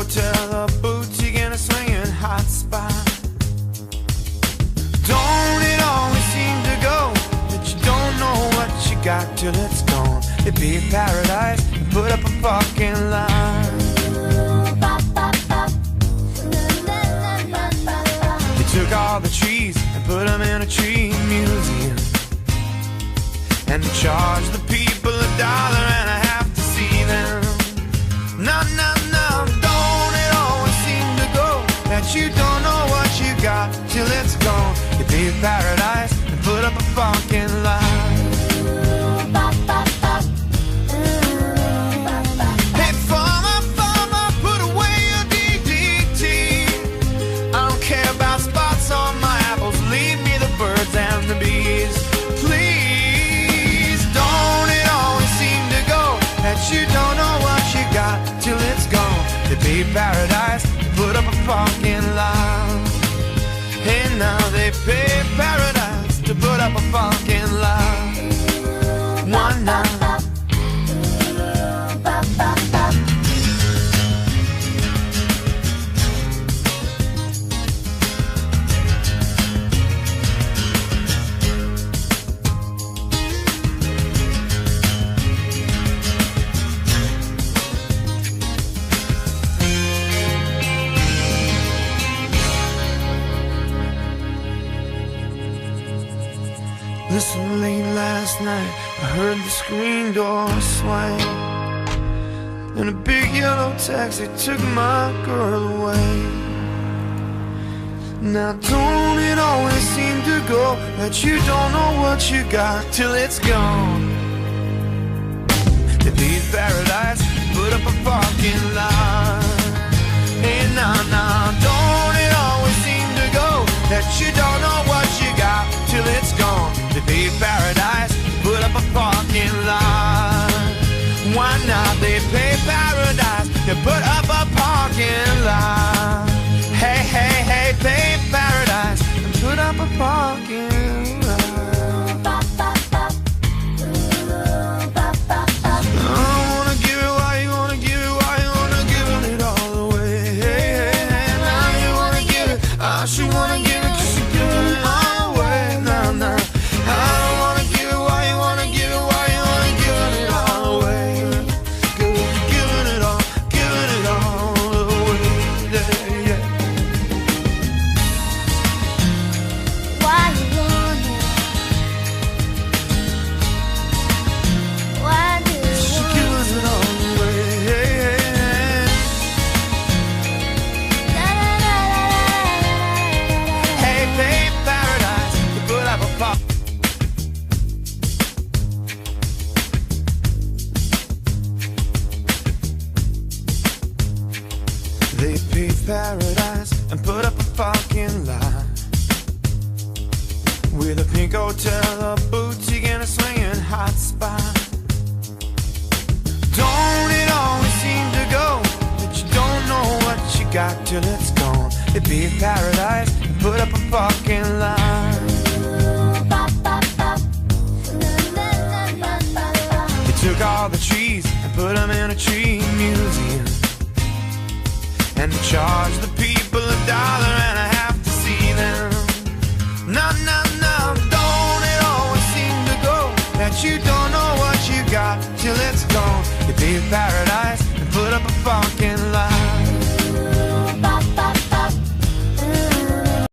hotel, a boutique, and a swinging hot spot. Don't it always seem to go that you don't know what you got till it's gone? It'd be paradise and put up a fucking line. They took all the trees and put them in a tree museum, and charged the people $1.50 to see them. No, no, no, don't it always seem to go that you don't know what you got till it's gone? You be paradise and put up a fucking line. Hey, farmer, put away your DDT. I don't care about spots on my apples, leave me the birds and the bees. Please, don't it always seem to go that you don't know what you got till it's gone? To be paradise, put up a fucking line. Hey, now they pay paradise to put up a fucking line. One night. Listen, late last night, I heard the screen door swing, and a big yellow taxi took my girl away. Now don't it always seem to go that you don't know what you got till it's gone? To be paradise, put up a fucking line. Hey, nah, nah, don't it always seem to go that you don't know what you got till it's gone? To be paradise, put up a fucking line. Why not? They pay paradise to put up a parking lot. Hey, hey, hey, pay paradise and put up a parking lot. I don't wanna give it, why you wanna give it, why you wanna give it all away? Hey, hey, hey, now you wanna give it, I should wanna give it, 'cause you're giving it all away. Nah, nah, I don't wanna give it, why you wanna give it, why you wanna give it all away? Giving it all away, yeah, yeah. Why you want it? Why do you She want gives it all away, hey, hey, hey. Hey, pay paradise to put up a pop. They pay paradise and put up a fucking line, with a pink hotel, a boutique, and a swinging hot spot. Don't it always seem to go that you don't know what you got till it's gone? It'd be paradise and put up a fucking line. They took all the trees and put them in a tree museum, and charged the people